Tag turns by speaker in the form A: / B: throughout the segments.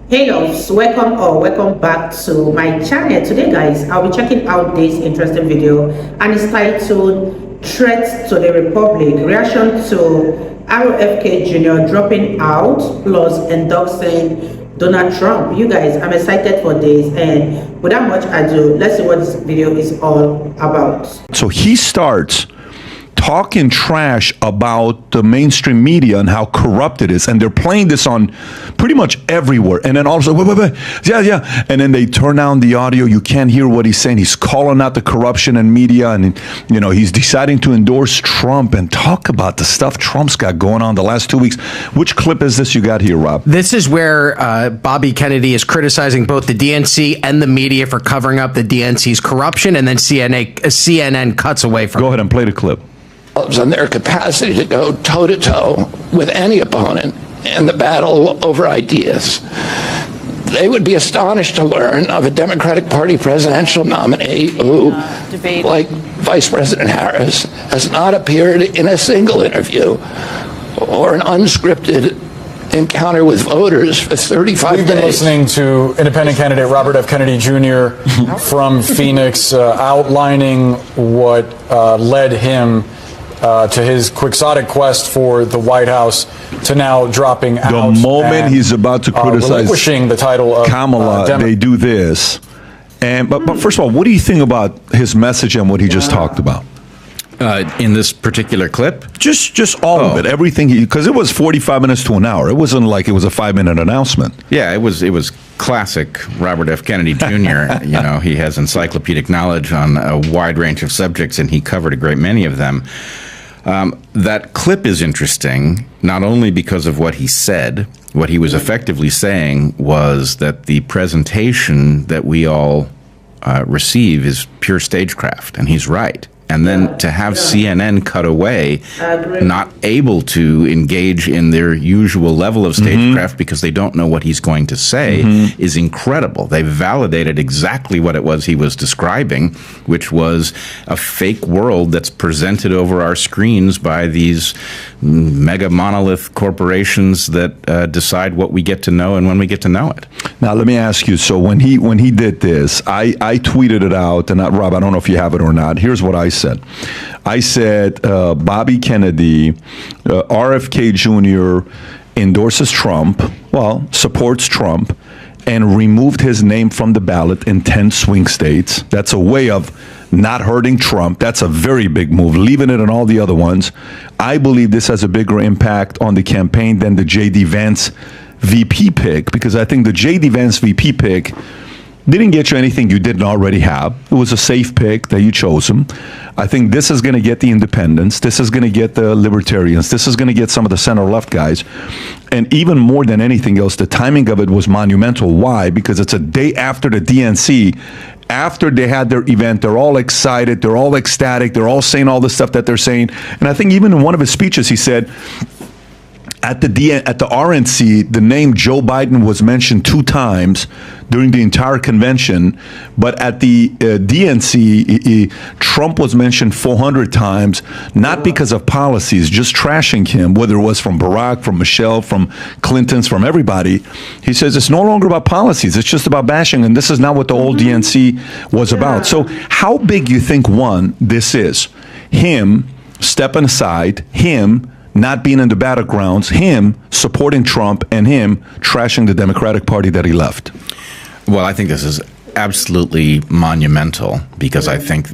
A: Hey loves, welcome back to my channel. Today guys, I'll be checking out this interesting video and it's titled Threat to the Republic, Reaction to RFK Jr. dropping out plus endorsing Donald Trump. You guys, I'm excited for this, and without much ado, let's see what this video is all about.
B: So he starts talking trash about the mainstream media and how corrupt it is, and they're playing this on pretty much everywhere, and then also wait, yeah, and then they turn down the audio. You can't hear what he's saying. He's calling out the corruption in media, and he's deciding to endorse Trump and talk about the stuff Trump's got going on the last 2 weeks. Which clip is this you got here, Rob?
C: This is where Bobby Kennedy is criticizing both the DNC and the media for covering up the DNC's corruption, and then CNN cuts away from
B: Go ahead and play the clip.
D: On their capacity to go toe-to-toe with any opponent in the battle over ideas. They would be astonished to learn of a Democratic Party presidential nominee who, like Vice President Harris, has not appeared in a single interview or an unscripted encounter with voters for 35 days.
E: We've been listening to independent candidate Robert F. Kennedy Jr. from Phoenix outlining what led him to his quixotic quest for the White House to now dropping out.
B: The moment he's about to criticize
E: relinquishing the title of
B: Kamala, they do this. But first of all, what do you think about his message and what he just talked about?
F: In this particular clip?
B: Just all of it, everything, because it was 45 minutes to an hour. It wasn't like it was a 5-minute announcement.
F: Yeah, it was classic Robert F. Kennedy Jr. He has encyclopedic knowledge on a wide range of subjects, and he covered a great many of them. That clip is interesting, not only because of what he said. What he was effectively saying was that the presentation that we all receive is pure stagecraft, and he's right. And then to have CNN cut away, not able to engage in their usual level of stagecraft because they don't know what he's going to say, is incredible. They validated exactly what it was he was describing, which was a fake world that's presented over our screens by these mega monolith corporations that decide what we get to know and when we get to know it.
B: Now, let me ask you, so when he did this, I tweeted it out, and Rob, I don't know if you have it or not. Here's what I said. I said Bobby Kennedy, RFK Jr. endorses Trump, supports Trump, and removed his name from the ballot in 10 swing states. That's a way of not hurting Trump. That's a very big move, leaving it in all the other ones. I believe this has a bigger impact on the campaign than the J.D. Vance VP pick, because I think the J.D. Vance VP pick didn't get you anything you didn't already have. It was a safe pick that you chose him. I think this is going to get the independents. This is going to get the libertarians. This is going to get some of the center-left guys. And even more than anything else, the timing of it was monumental. Why? Because it's a day after the DNC. After they had their event, they're all excited. They're all ecstatic. They're all saying all the stuff that they're saying. And I think even in one of his speeches, he said, at the RNC, the name Joe Biden was mentioned 2 times during the entire convention, but at the DNC, Trump was mentioned 400 times, not because of policies, just trashing him, whether it was from Barack, from Michelle, from Clinton's, from everybody. He says it's no longer about policies, it's just about bashing, and this is not what the old DNC was about. So how big you think, one, this is? Him stepping aside, him not being in the battlegrounds, him supporting Trump, and him trashing the Democratic Party that he left?
F: Well, I think this is absolutely monumental, because I think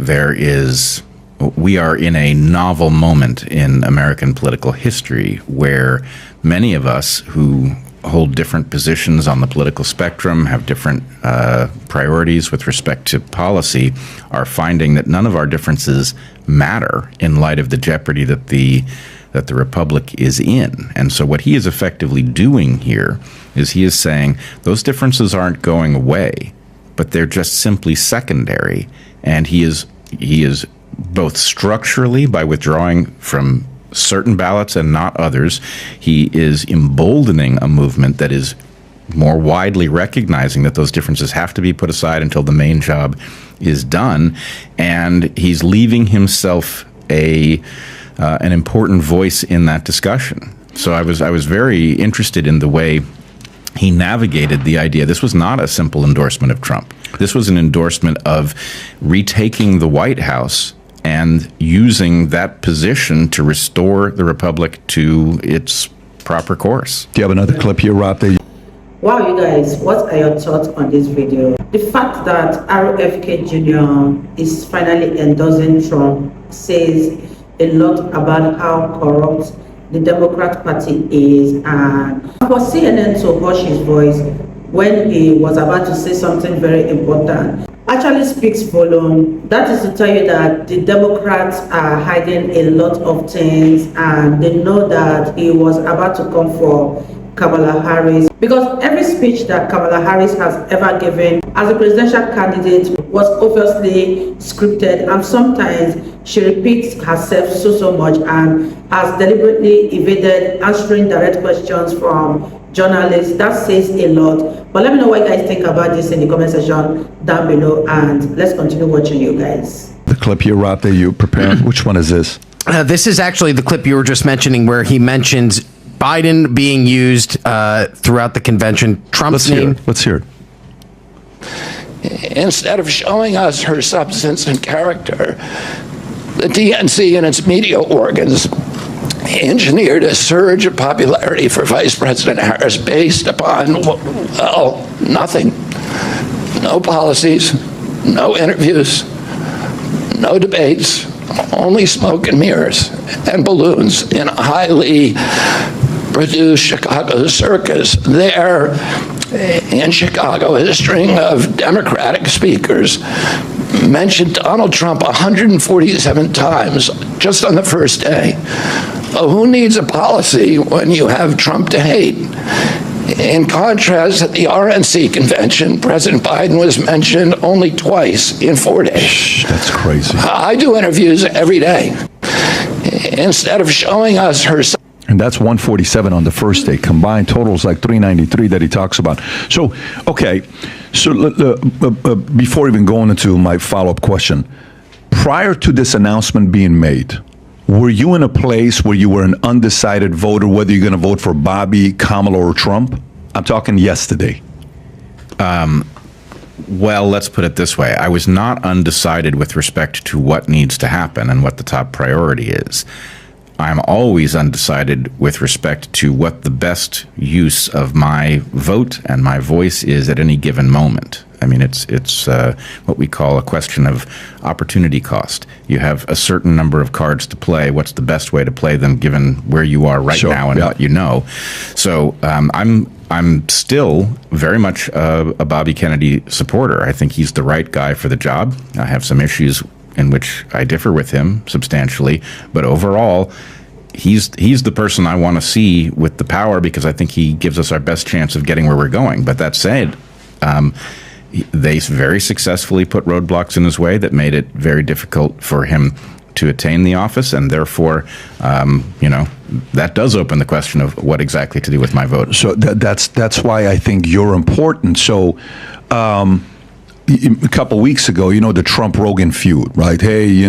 F: we are in a novel moment in American political history where many of us who hold different positions on the political spectrum, have different priorities with respect to policy, are finding that none of our differences matter in light of the jeopardy that the republic is in. And so what he is effectively doing here is he is saying those differences aren't going away, but they're just simply secondary. And he is both structurally, by withdrawing from certain ballots and not others, he is emboldening a movement that is more widely recognizing that those differences have to be put aside until the main job is done. And he's leaving himself an important voice in that discussion. So I was very interested in the way he navigated the idea. This was not a simple endorsement of Trump. This was an endorsement of retaking the White House and using that position to restore the republic to its proper course.
B: Do you have another clip here, Rob?
A: Wow, you guys, what are your thoughts on this video? The fact that RFK Jr. is finally endorsing Trump says a lot about how corrupt the Democrat Party is, and for CNN to hush his voice when he was about to say something very important actually speaks volume. That is to tell you that the Democrats are hiding a lot of things, and they know that he was about to come for Kamala Harris, because every speech that Kamala Harris has ever given as a presidential candidate was obviously scripted, and sometimes she repeats herself so much and has deliberately evaded answering direct questions from journalists. That says a lot. But let me know what you guys think about this in the comment section down below, and let's continue watching, you guys.
B: The clip here, Rob, that you prepared. Which one is this?
C: This is actually the clip you were just mentioning, where he mentions Biden being used throughout the convention. Trump's name.
B: Let's hear it.
D: Instead of showing us her substance and character, the DNC and its media organs engineered a surge of popularity for Vice President Harris based upon, well, nothing. No policies, no interviews, no debates, only smoke and mirrors and balloons in a highly produced Chicago circus. There in Chicago, a string of Democratic speakers mentioned Donald Trump 147 times just on the first day. Well, who needs a policy when you have Trump to hate? In contrast, at the RNC convention, President Biden was mentioned only twice in 4 days.
B: That's crazy.
D: I do interviews every day. Instead of showing us her...
B: And that's 147 on the first day. Combined totals like 393 that he talks about. So, okay. So before even going into my follow-up question, prior to this announcement being made, were you in a place where you were an undecided voter, whether you're going to vote for Bobby, Kamala, or Trump? I'm talking yesterday.
F: Well, let's put it this way. I was not undecided with respect to what needs to happen and what the top priority is. I'm always undecided with respect to what the best use of my vote and my voice is at any given moment. I mean, it's what we call a question of opportunity cost. You have a certain number of cards to play. What's the best way to play them given where you are right now and what you know? So I'm still very much a Bobby Kennedy supporter. I think he's the right guy for the job. I have some issues in which I differ with him substantially, but overall, he's the person I want to see with the power, because I think he gives us our best chance of getting where we're going. But that said, they very successfully put roadblocks in his way that made it very difficult for him to attain the office, and therefore, that does open the question of what exactly to do with my vote.
B: So that's why I think you're important. So. A couple weeks ago, the Trump-Rogan feud, right? Hey,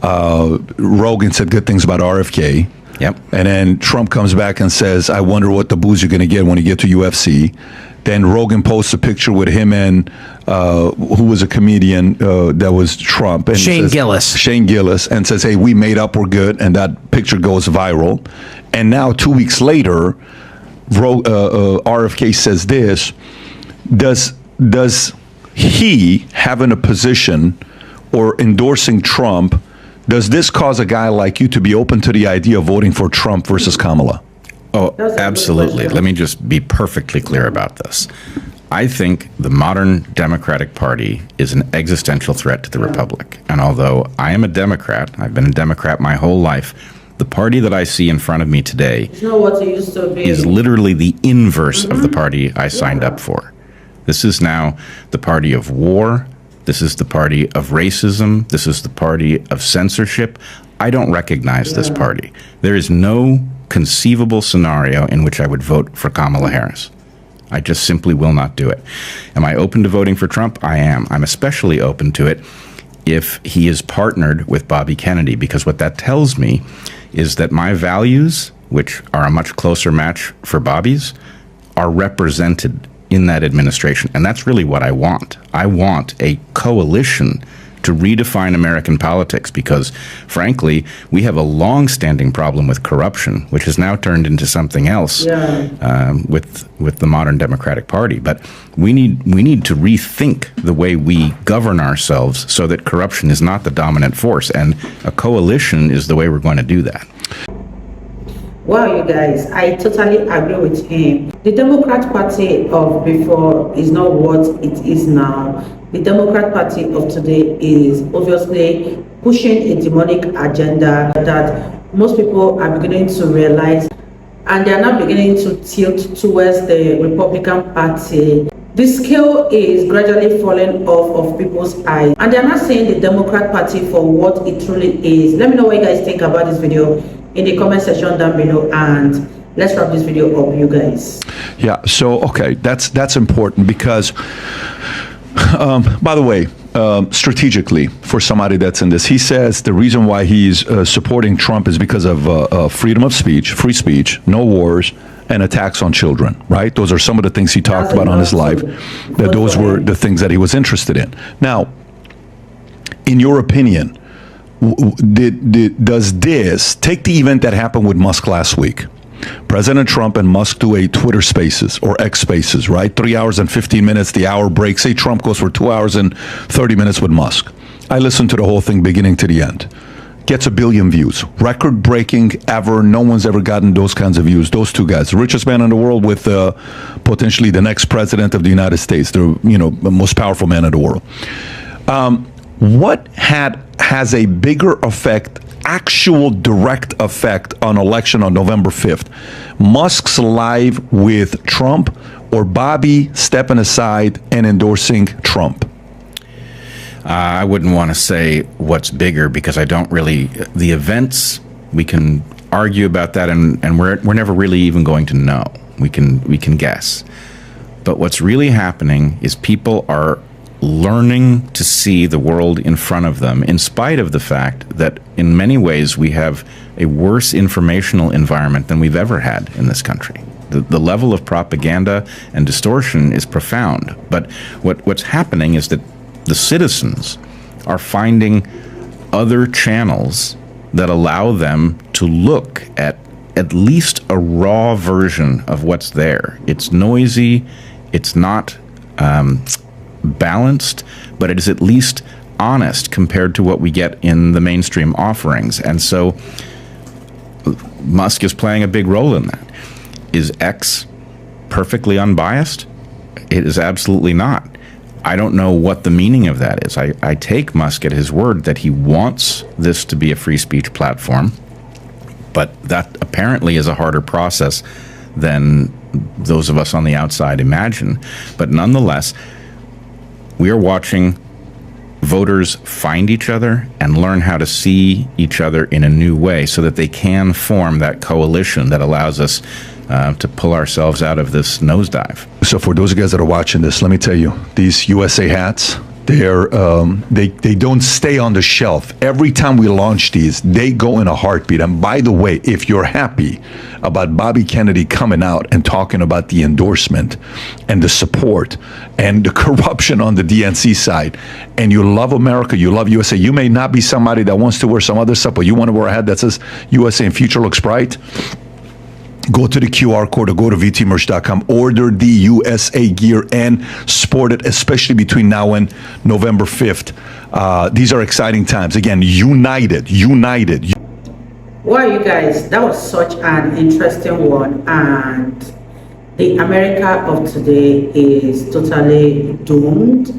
B: Rogan said good things about RFK.
F: Yep.
B: And then Trump comes back and says, I wonder what the booze you're going to get when you get to UFC. Then Rogan posts a picture with him and who was a comedian that was Trump. And
C: Shane Gillis.
B: Shane Gillis, and says, hey, we made up, we're good. And that picture goes viral. And now 2 weeks later, RFK says this. Does he having a position or endorsing Trump, does this cause a guy like you to be open to the idea of voting for Trump versus Kamala?
F: Oh, absolutely. Let me just be perfectly clear about this. I think the modern Democratic Party is an existential threat to the Republic. And although I am a Democrat, I've been a Democrat my whole life, the party that I see in front of me today is literally the inverse of the party I signed up for. This is now the party of war. This is the party of racism. This is the party of censorship. I don't recognize this party. There is no conceivable scenario in which I would vote for Kamala Harris. I just simply will not do it. Am I open to voting for Trump? I am. I'm especially open to it if he is partnered with Bobby Kennedy, because what that tells me is that my values, which are a much closer match for Bobby's, are represented in that administration. And that's really what I want. I want a coalition to redefine American politics because, frankly, we have a long-standing problem with corruption, which has now turned into something else with the modern Democratic Party. But we need to rethink the way we govern ourselves so that corruption is not the dominant force, and a coalition is the way we're going to do that.
A: Wow, you guys, I totally agree with him. The Democrat Party of before is not what it is now. The Democrat Party of today is obviously pushing a demonic agenda that most people are beginning to realize, and they are now beginning to tilt towards the Republican Party. The scale is gradually falling off of people's eyes, and they are not seeing the Democrat Party for what it truly is. Let me know what you guys think about this video in the comment section down below, and let's wrap this video up, you guys.
B: Yeah, so okay, that's important because by the way, strategically, for somebody that's in this, he says the reason why he's supporting Trump is because of freedom of speech, free speech, no wars, and attacks on children, right? Those are some of the things he talked about on his live, that those were the things that he was interested in. Now, in your opinion, does this take the event that happened with Musk last week? President Trump and Musk do a Twitter Spaces or X Spaces, right? 3 hours and 15 minutes, the hour break. Say Trump goes for 2 hours and 30 minutes with Musk. I listened to the whole thing beginning to the end. Gets 1 billion views. Record breaking ever. No one's ever gotten those kinds of views. Those two guys, the richest man in the world with potentially the next president of the United States, the most powerful man in the world. What has a bigger effect, actual direct effect on election on November 5th? Musk's live with Trump or Bobby stepping aside and endorsing Trump?
F: I wouldn't want to say what's bigger because I don't really, the events, we can argue about that and we're never really even going to know. We can guess. But what's really happening is people are learning to see the world in front of them, in spite of the fact that in many ways we have a worse informational environment than we've ever had in this country. The level of propaganda and distortion is profound. But what's happening is that the citizens are finding other channels that allow them to look at least a raw version of what's there. It's noisy, it's not balanced, but it is at least honest compared to what we get in the mainstream offerings. And so Musk is playing a big role in that. Is X perfectly unbiased? It is absolutely not. I don't know what the meaning of that is. I take Musk at his word that he wants this to be a free speech platform, but that apparently is a harder process than those of us on the outside imagine. But nonetheless, we are watching voters find each other and learn how to see each other in a new way so that they can form that coalition that allows us to pull ourselves out of this nosedive.
B: So for those guys that are watching this, let me tell you, these USA hats, they don't stay on the shelf. Every time we launch these, they go in a heartbeat. And by the way, if you're happy about Bobby Kennedy coming out and talking about the endorsement and the support and the corruption on the DNC side, and you love America, you love USA, you may not be somebody that wants to wear some other stuff, but you want to wear a hat that says USA and future looks bright, go to the QR code or go to vtmerch.com, order the USA gear and sport it, especially between now and November 5th. These are exciting times. Again, united.
A: Wow, you guys, that was such an interesting one, and the America of today is totally doomed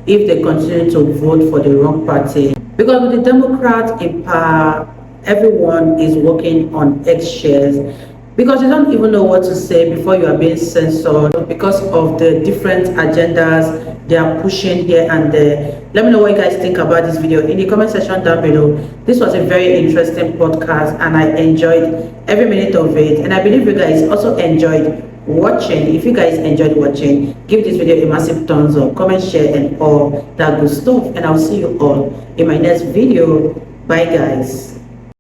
A: if they continue to vote for the wrong party. Because with the Democrats in power, everyone is working on eggshells, because you don't even know what to say before you are being censored because of the different agendas they are pushing here and there. Let me know what you guys think about this video in the comment section down below. This was a very interesting podcast and I enjoyed every minute of it, and I believe you guys also enjoyed watching. If you guys enjoyed watching, give this video a massive thumbs up, comment, share, and all that good stuff, and I'll see you all in my next video. Bye guys.